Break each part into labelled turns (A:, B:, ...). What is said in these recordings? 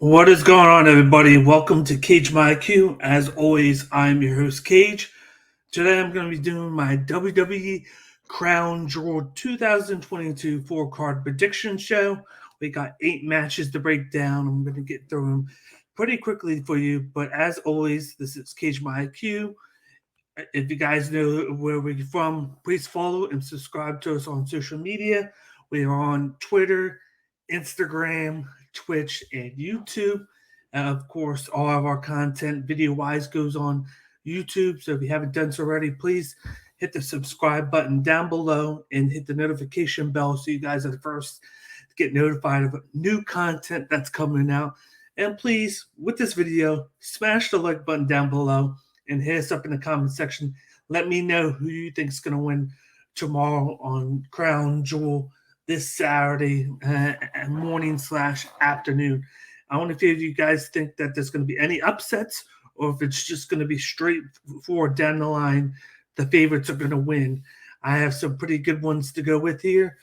A: What is going on, everybody? Welcome to Cage My IQ. As always, I'm your host, Cage. Today, I'm going to be doing my WWE Crown Jewel 2022 4-card prediction show. We got 8 matches to break down. I'm going to get through them pretty quickly for you. But as always, this is Cage My IQ. If you guys know where we're from, please follow and subscribe to us on social media. We are on Twitter, Instagram, Twitch, and YouTube. Of course, all of our content video-wise goes on YouTube. So if you haven't done so already, please hit the subscribe button down below and hit the notification bell so you guys are the first to get notified of new content that's coming out. And please, with this video, smash the like button down below and hit us up in the comment section. Let me know who you think is going to win tomorrow on Crown Jewel this Saturday morning/afternoon. I want to see if you guys think that there's going to be any upsets or if it's just going to be straightforward down the line. The favorites are going to win. I have some pretty good ones to go with here,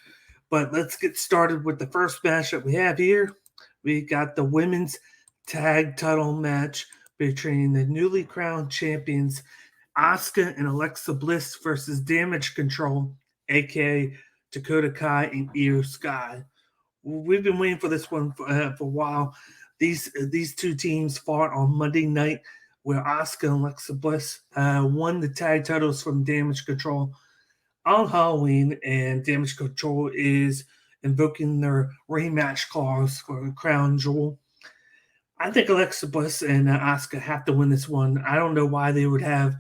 A: but let's get started with the first match that we have here. We got the women's tag title match between the newly crowned champions Asuka and Alexa Bliss versus Damage Control, aka Dakota Kai and Io Sky. We've been waiting for this one for a while. These two teams fought on Monday night, where Asuka and Alexa Bliss won the tag titles from Damage Control on Halloween, and Damage Control is invoking their rematch clause for Crown Jewel. I think Alexa Bliss and Asuka have to win this one. I don't know why they would have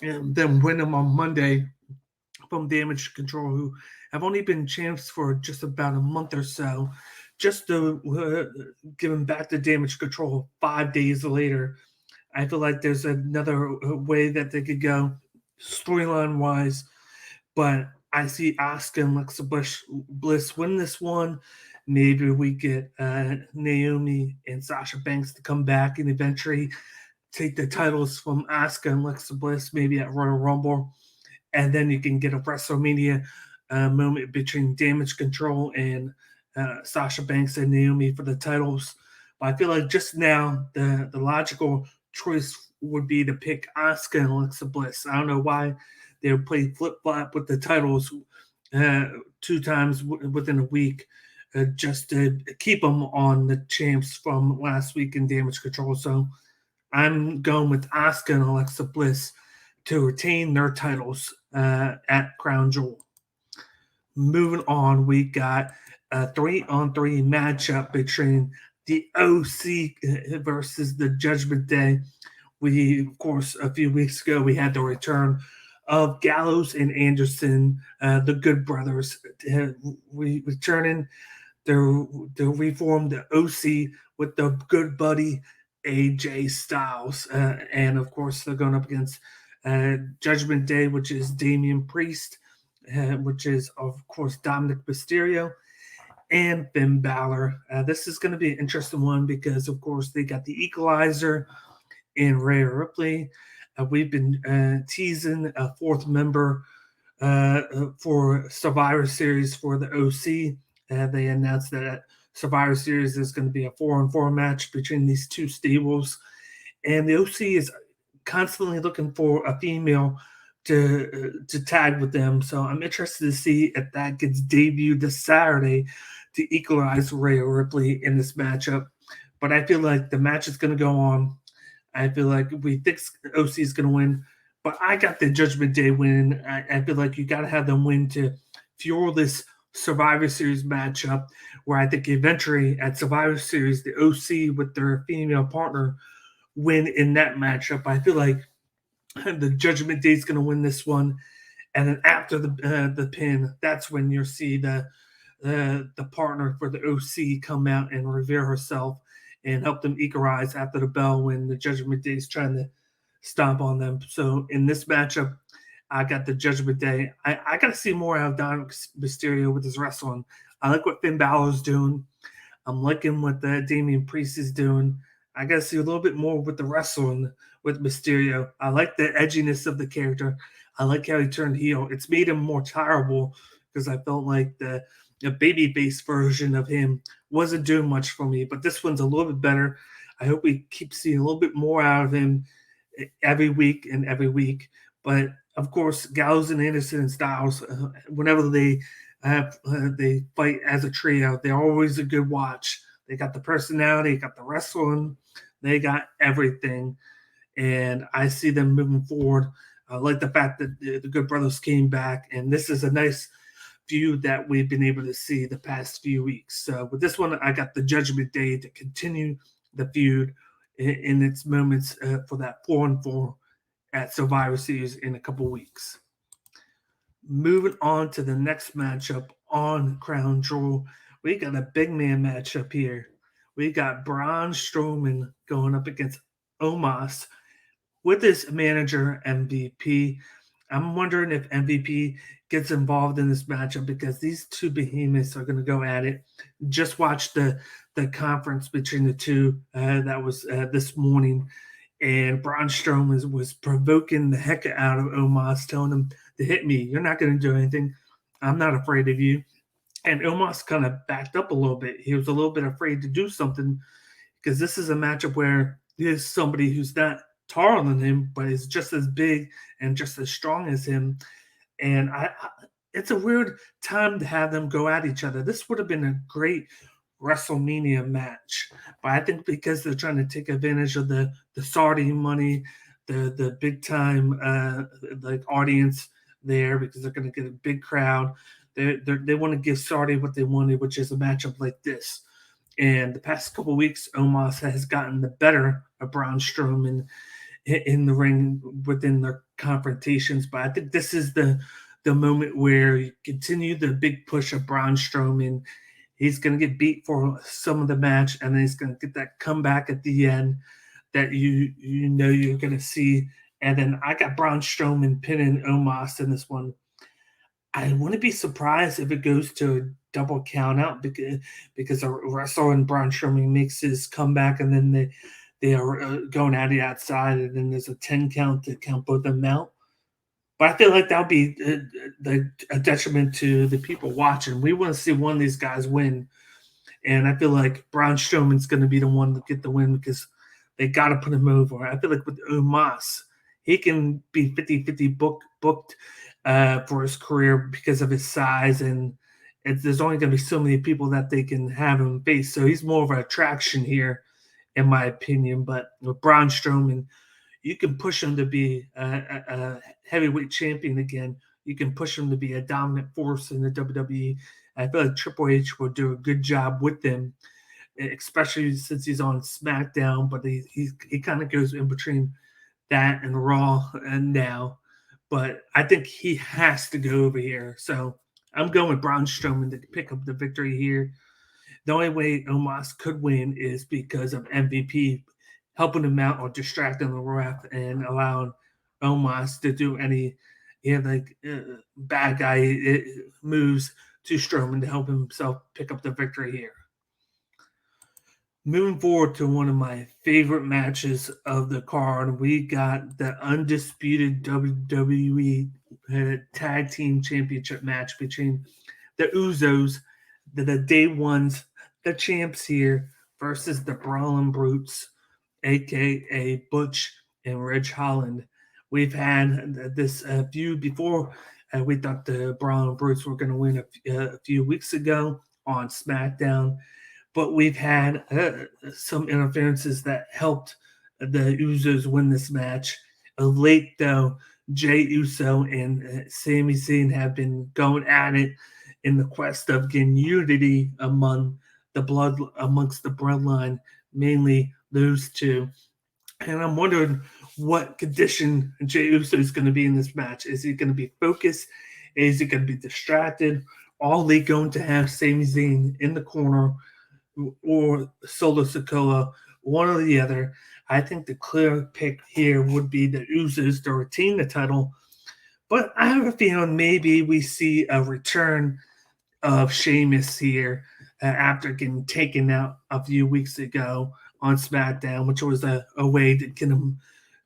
A: them win them on Monday from Damage Control, who have only been champs for just about a month or so, just to give them back to Damage Control 5 days later. I feel like there's another way that they could go storyline-wise, but I see Asuka and Alexa Bliss win this one. Maybe we get Naomi and Sasha Banks to come back and eventually take the titles from Asuka and Alexa Bliss, maybe at Royal Rumble. And then you can get a WrestleMania moment between Damage Control and Sasha Banks and Naomi for the titles. But I feel like just now the logical choice would be to pick Asuka and Alexa Bliss. I don't know why they would play flip-flop with the titles 2 times within a week. Just to keep them on the champs from last week in Damage Control. So I'm going with Asuka and Alexa Bliss to retain their titles at Crown Jewel. Moving on, we got a 3-on-3 matchup between the OC versus the Judgment Day. We, of course, a few weeks ago, we had the return of Gallows and Anderson, the Good Brothers, returning. They'll reform the OC with the good buddy AJ Styles. And, of course, they're going up against Judgment Day, which is Damian Priest, which is, of course, Dominik Mysterio, and Finn Bálor. This is going to be an interesting one because, of course, they got the Equalizer in Rhea Ripley. We've been teasing a 4th member for Survivor Series for the OC. They announced that Survivor Series is going to be a 4-on-4 match between these two stables. And the OC is constantly looking for a female to tag with them. So I'm interested to see if that gets debuted this Saturday to equalize Rhea Ripley in this matchup. But I feel like the match is going to go on. I feel like we think OC is going to win. But I got the Judgment Day win. I feel like you got to have them win to fuel this Survivor Series matchup, where I think eventually at Survivor Series, the OC with their female partner win in that matchup. I feel like the Judgment Day is going to win this one, and then after the pin, that's when you'll see the partner for the OC come out and reveal herself and help them equalize after the bell when the Judgment Day is trying to stomp on them. So in this matchup, I got the Judgment Day. I got to see more out of Dominik Mysterio with his wrestling. I like what Finn Balor's doing. I'm liking what Damian Priest is doing. I got to see a little bit more with the wrestling with Mysterio. I like the edginess of the character. I like how he turned heel. It's made him more terrible because I felt like the a babyface version of him wasn't doing much for me, but this one's a little bit better. I hope we keep seeing a little bit more out of him every week and every week. But of course, Gallows and Anderson and Styles, whenever they fight as a trio, they're always a good watch. They got the personality, got the wrestling, they got everything, and I see them moving forward. I like the fact that the Good Brothers came back, and this is a nice feud that we've been able to see the past few weeks. So with this one, I got the Judgment Day to continue the feud in its moments for that 4-on-4 at Survivor Series in a couple weeks. Moving on to the next matchup on Crown Jewel, we got a big man matchup here. We got Braun Strowman going up against Omos with his manager MVP. I'm wondering if MVP gets involved in this matchup because these two behemoths are going to go at it. Just watch the conference between the two that was this morning, and Braun Strowman was provoking the heck out of Omos, telling him to hit me. You're not going to do anything. I'm not afraid of you. And Omos kind of backed up a little bit. He was a little bit afraid to do something because this is a matchup where there's somebody who's not taller than him, but is just as big and just as strong as him. And it's a weird time to have them go at each other. This would have been a great WrestleMania match, but I think because they're trying to take advantage of the Saudi money, the big time like audience there, because they're going to get a big crowd. They want to give Saudi what they wanted, which is a matchup like this. And the past couple of weeks, Omos has gotten the better of Braun Strowman in the ring within their confrontations. But I think this is the moment where you continue the big push of Braun Strowman. He's going to get beat for some of the match, and then he's going to get that comeback at the end that you know you're going to see. And then I got Braun Strowman pinning Omos in this one. I wouldn't be surprised if it goes to a double count out because a wrestler and Braun Strowman makes his comeback, and then they are going at it outside, and then there's a 10 count to count both of them out. But I feel like that would be a detriment to the people watching. We want to see one of these guys win, and I feel like Braun Strowman's going to be the one to get the win because they got to put him over. I feel like with Omos, he can be 50-50 booked for his career because of his size, and there's only going to be so many people that they can have him face. So he's more of an attraction here, in my opinion. But with Braun Strowman, you can push him to be a heavyweight champion again. You can push him to be a dominant force in the WWE. I feel like Triple H will do a good job with them, especially since he's on SmackDown. But he kind of goes in between that and Raw and now. But I think he has to go over here. So I'm going with Braun Strowman to pick up the victory here. The only way Omos could win is because of MVP helping him out or distracting the ref and allowing Omos to do any bad guy moves to Strowman to help himself pick up the victory here. Moving forward to one of my favorite matches of the card, we got the undisputed WWE Tag Team Championship match between the Usos, the day ones, the champs here, versus the Brawling Brutes, a.k.a. Butch and Ridge Holland. We've had this feud before. We thought the Brawling Brutes were going to win a few weeks ago on SmackDown. But we've had some interferences that helped the Usos win this match. Of late, though, Jey Uso and Sami Zayn have been going at it in the quest of getting unity amongst the bloodline, mainly those two. And I'm wondering what condition Jey Uso is going to be in this match. Is he going to be focused? Is he going to be distracted? Are they going to have Sami Zayn in the corner or Solo Sikoa, one or the other? I think the clear pick here would be the Usos to retain the title. But I have a feeling maybe we see a return of Sheamus here after getting taken out a few weeks ago on SmackDown, which was a way to get him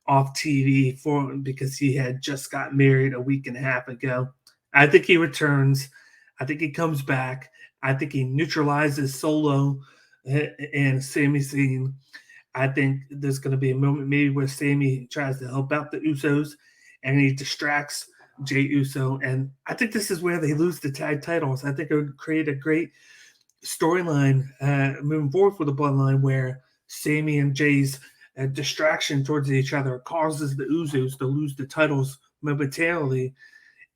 A: off TV because he had just got married a week and a half ago. I think he returns. I think he comes back. I think he neutralizes Solo and Sami Zayn. I think there's going to be a moment maybe where Sami tries to help out the Usos and he distracts Jey Uso. And I think this is where they lose the tag titles. I think it would create a great storyline moving forward for the Bloodline where Sami and Jay's distraction towards each other causes the Usos to lose the titles momentarily,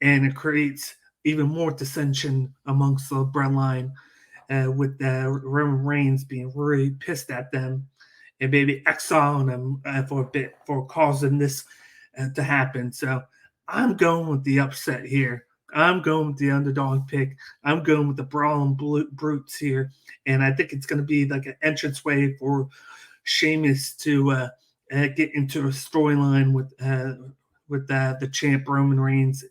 A: and it creates even more dissension amongst the Bloodline with Roman Reigns being really pissed at them and maybe exiling them for a bit for causing this to happen. So I'm going with the upset here. I'm going with the underdog pick. I'm going with the Brawling Brutes here. And I think it's going to be like an entranceway for Sheamus to get into a storyline with the champ Roman Reigns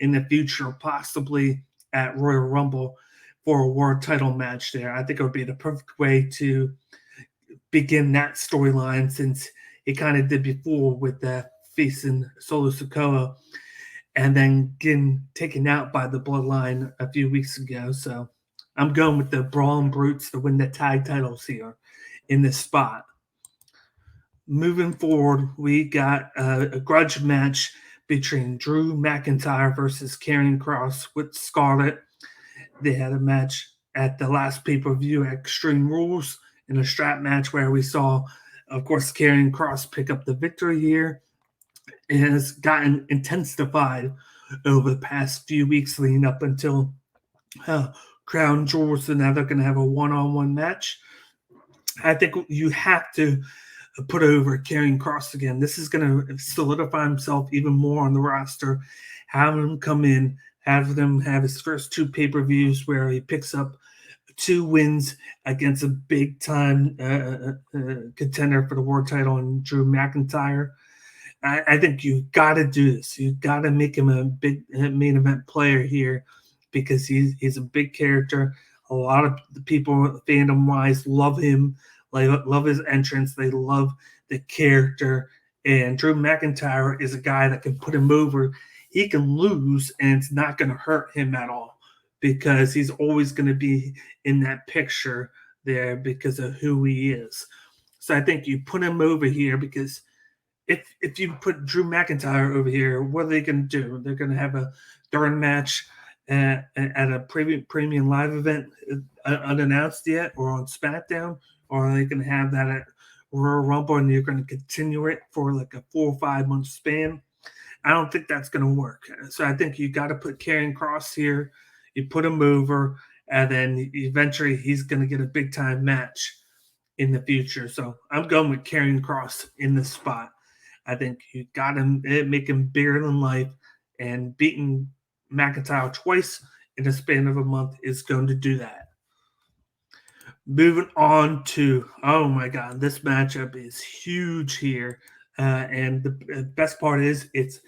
A: in the future, possibly at Royal Rumble for a world title match there. I think it would be the perfect way to begin that storyline since he kind of did before with facing Solo Sikoa and then getting taken out by the Bloodline a few weeks ago. So I'm going with the Brawling Brutes to win the tag titles here in this spot. Moving forward, we got a grudge match between Drew McIntyre versus Karrion Kross with Scarlett. They had a match at the last pay-per-view at Extreme Rules in a strap match where we saw, of course, Karrion Kross pick up the victory here. It has gotten intensified over the past few weeks leading up until Crown Jewel. So now they're going to have a one-on-one match. I think you have to put over Karrion Kross again. This is going to solidify himself even more on the roster. Have him come in, have them have his first two pay-per-views where he picks up 2 wins against a big-time contender for the world title in Drew McIntyre. I think you got to do this. You got to make him a big main event player here because he's a big character. A lot of the people, fandom-wise, love him. They love his entrance. They love the character. And Drew McIntyre is a guy that can put him over. He can lose, and it's not going to hurt him at all because he's always going to be in that picture there because of who he is. So I think you put him over here because if you put Drew McIntyre over here, what are they going to do? They're going to have a third match at a premium live event unannounced yet or on SmackDown, or are they going to have that at Royal Rumble and you're going to continue it for like a 4 or 5 month span? I don't think that's going to work. So I think you got to put Karrion Kross here. You put him over, and then eventually he's going to get a big time match in the future. So I'm going with Karrion Kross in this spot. I think you got to make him bigger than life, and beating McIntyre twice in the span of a month is going to do that. Moving on to, oh my God, this matchup is huge here. And the best part is it's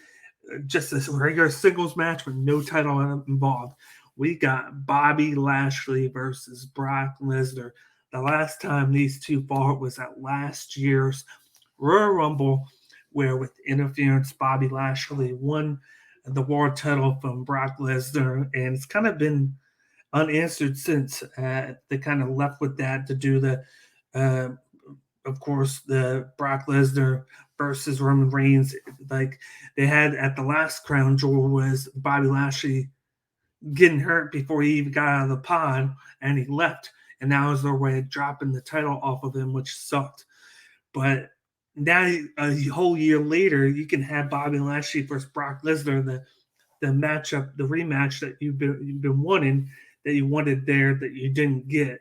A: just a regular singles match with no title involved. We got Bobby Lashley versus Brock Lesnar. The last time these two fought was at last year's Royal Rumble, where with interference, Bobby Lashley won the world title from Brock Lesnar, and it's kind of been unanswered since. They kind of left with that to do the, of course, the Brock Lesnar versus Roman Reigns. Like they had at the last Crown Jewel was Bobby Lashley getting hurt before he even got out of the pod, and he left, and that was their way of dropping the title off of him, which sucked. But now a whole year later, you can have Bobby Lashley versus Brock Lesnar, the matchup, the rematch that you've been wanting, that you wanted there that you didn't get.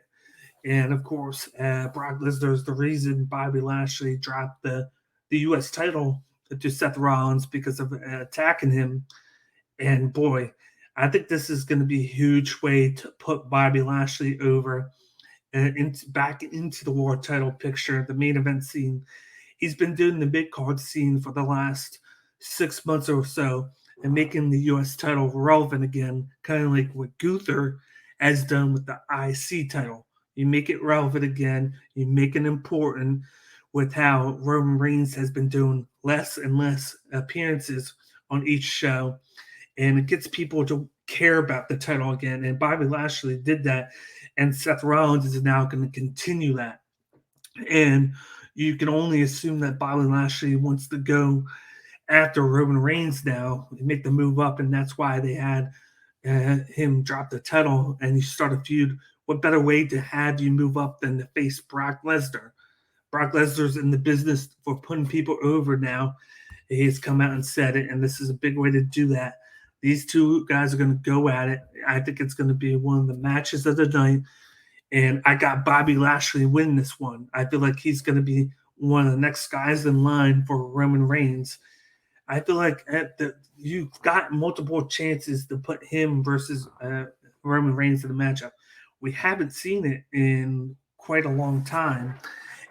A: And of course, Brock Lesnar is the reason Bobby Lashley dropped the U.S. title to Seth Rollins because of attacking him. And boy, I think this is going to be a huge way to put Bobby Lashley over and back into the world title picture, the main event scene. He's been doing the big card scene for the last 6 months or so and making the U.S. title relevant again, kind of like what Gunther has done with the IC title. You make it relevant again. You make it important with how Roman Reigns has been doing less and less appearances on each show. And it gets people to care about the title again. And Bobby Lashley did that, and Seth Rollins is now going to continue that. And you can only assume that Bobby Lashley wants to go after Roman Reigns now, make the move up, and that's why they had him drop the title and you start a feud. What better way to have you move up than to face Brock Lesnar? Brock Lesnar's in the business for putting people over now. He's come out and said it, and this is a big way to do that. These two guys are going to go at it. I think it's going to be one of the matches of the night, and I got Bobby Lashley win this one. I feel like he's going to be one of the next guys in line for Roman Reigns. I feel like you've got multiple chances to put him versus Roman Reigns in the matchup. We haven't seen it in quite a long time.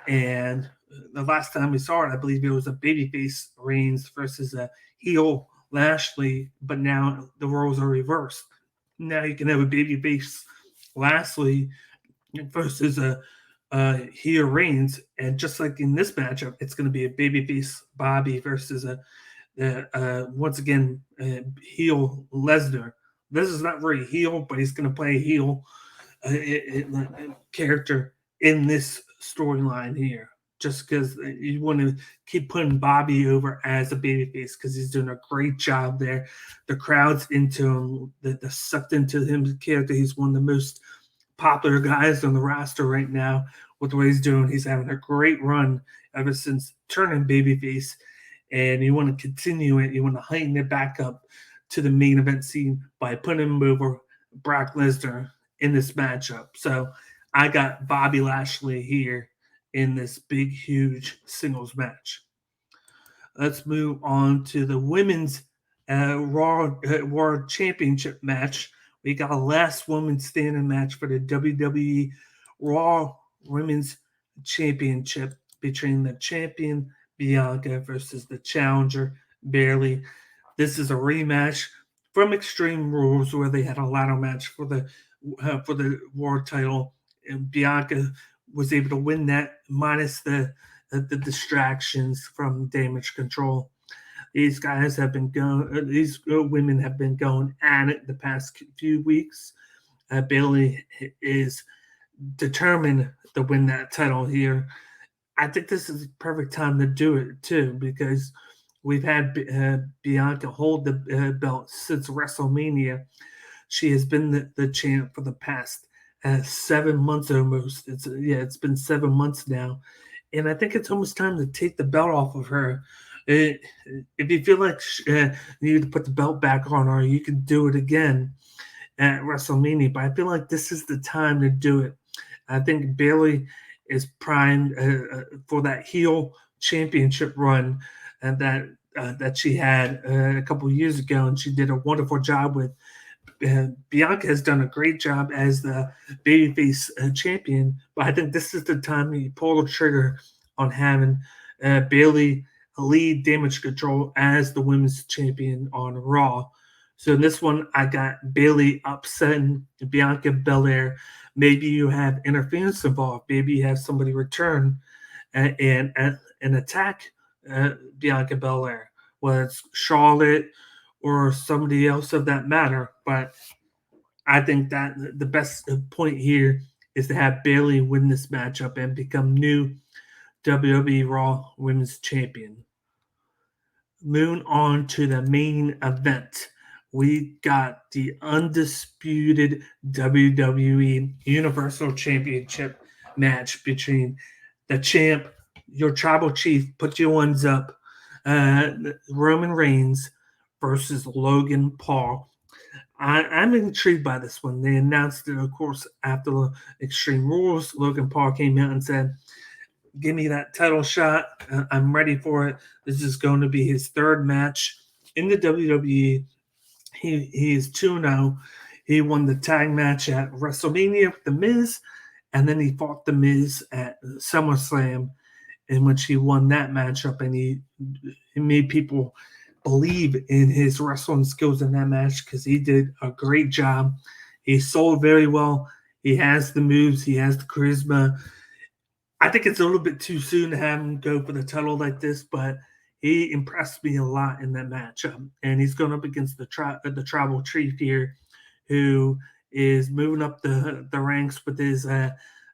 A: And the last time we saw it, I believe it was a babyface Reigns versus a heel Lashley, but now the roles are reversed. Now you can have a babyface Lashley versus a heel Reigns, and just like in this matchup, it's going to be a babyface Bobby versus once again heel Lesnar. This is not very heel, but he's going to play a heel character in this storyline here, just because you want to keep putting Bobby over as a babyface because he's doing a great job there. The crowd's into him, they're sucked into him character. He's one of the most popular guys on the roster right now with what he's doing. He's having a great run ever since turning babyface, and you want to continue it. You want to heighten it back up to the main event scene by putting him over Brock Lesnar in this matchup. So I got Bobby Lashley here in this big, huge singles match. Let's move on to the women's Raw World Championship match. We got a last woman standing match for the WWE Raw Women's Championship between the champion Bianca versus the challenger Bayley. This is a rematch from Extreme Rules where they had a ladder match for the world title, and Bianca was able to win that minus the distractions from Damage Control. These guys have been going. These women have been going at it the past few weeks. Bayley is determined to win that title here. I think this is the perfect time to do it too, because we've had Bianca hold the belt since WrestleMania. She has been the champ for the past 7 months almost. It's been 7 months now, and I think it's almost time to take the belt off of her. If you feel like you need to put the belt back on her, you can do it again at WrestleMania. But I feel like this is the time to do it. I think Bayley is primed for that heel championship run that she had a couple years ago, and she did a wonderful job with. Bianca has done a great job as the babyface champion, but I think this is the time you pull the trigger on having Bayley lead Damage Control as the women's champion on Raw. So in this one, I got Bayley upsetting Bianca Belair. Maybe you have interference involved. Maybe you have somebody return and attack Bianca Belair, whether it's Scarlett or somebody else of that matter. But I think that the best point here is to have Bayley win this matchup and become new WWE Raw Women's Champion. Moving on to the main event. We got the undisputed WWE Universal Championship match between the champ, your tribal chief, put your ones up, Roman Reigns versus Logan Paul. I'm intrigued by this one. They announced it, of course, after the Extreme Rules. Logan Paul came out and said, give me that title shot. I'm ready for it. This is going to be his third match in the WWE. He is 2-0. He won the tag match at WrestleMania with The Miz, and then he fought The Miz at SummerSlam, in which he won that matchup, and he made people believe in his wrestling skills in that match because he did a great job. He sold very well. He has the moves. He has the charisma. I think it's a little bit too soon to have him go for the title like this, but he impressed me a lot in that matchup. And he's going up against the tribal chief here who is moving up the ranks with his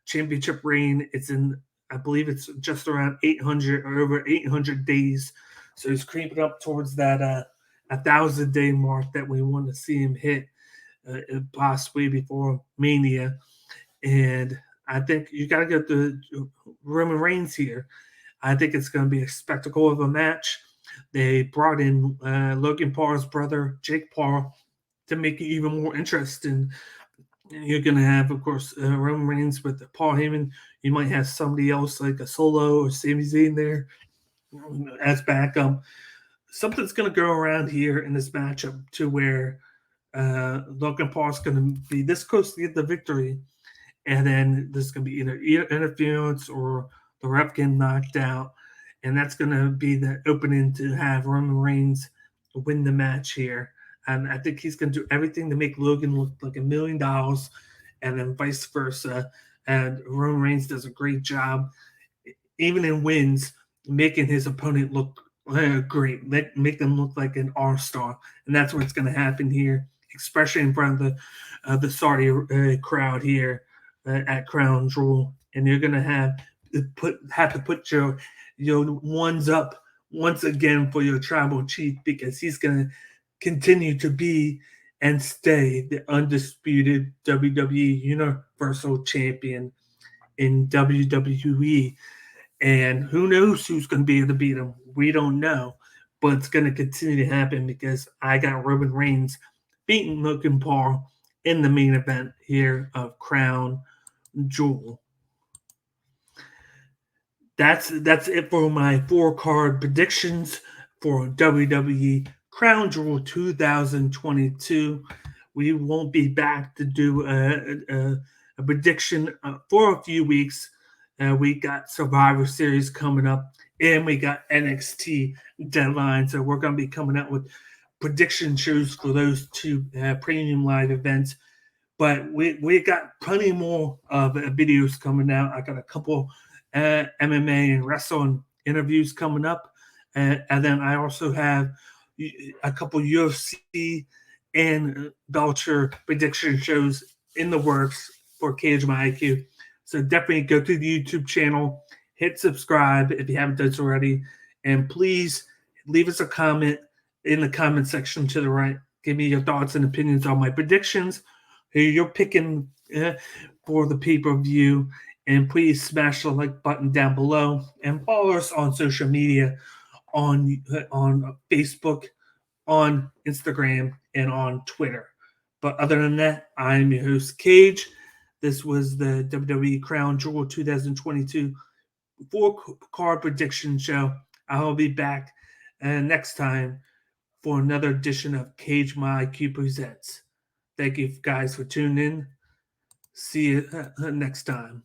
A: championship reign. It's in, I believe it's just around 800 or over 800 days. So he's creeping up towards that 1,000-day mark that we want to see him hit possibly before Mania. And I think you got to get the Roman Reigns here. I think it's going to be a spectacle of a match. They brought in Logan Paul's brother, Jake Paul, to make it even more interesting. You're going to have, of course, Roman Reigns with Paul Heyman. You might have somebody else like a Solo or Sami Zayn there as backup. Something's going to go around here in this matchup to where Logan Paul's going to be this close to get the victory, and then there's going to be either interference or the ref getting knocked out, and that's going to be the opening to have Roman Reigns win the match here. And I think he's going to do everything to make Logan look like $1 million, and then vice versa. And Roman Reigns does a great job, even in wins, making his opponent look great, make them look like an all-star. And that's what's going to happen here, especially in front of the Saudi crowd here at Crown Jewel. And you're going to have to put your ones up once again for your tribal chief, because he's going to continue to be and stay the undisputed WWE Universal Champion in WWE. And who knows who's going to be able to beat him? We don't know. But it's going to continue to happen because I got Roman Reigns beating Logan Paul in the main event here of Crown Jewel. That's it for my 4-card predictions for WWE Crown Jewel 2022. We won't be back to do a prediction for a few weeks. We got Survivor Series coming up, and we got NXT deadline. So we're going to be coming out with prediction shows for those two premium live events. But we got plenty more of videos coming out. I got a couple MMA and wrestling interviews coming up. And then I also have a couple UFC and Belcher prediction shows in the works for Cage My IQ. So definitely go to the YouTube channel, hit subscribe if you haven't done so already, and please leave us a comment in the comment section to the right. Give me your thoughts and opinions on my predictions, who you're picking for the pay-per-view, and please smash the like button down below and follow us on social media on Facebook, on Instagram, and on Twitter. But other than that, I'm your host, Cage. This was the WWE Crown Jewel 2022 4-card prediction show. I'll be back next time for another edition of Cage My IQ Presents. Thank you guys for tuning in. See you next time.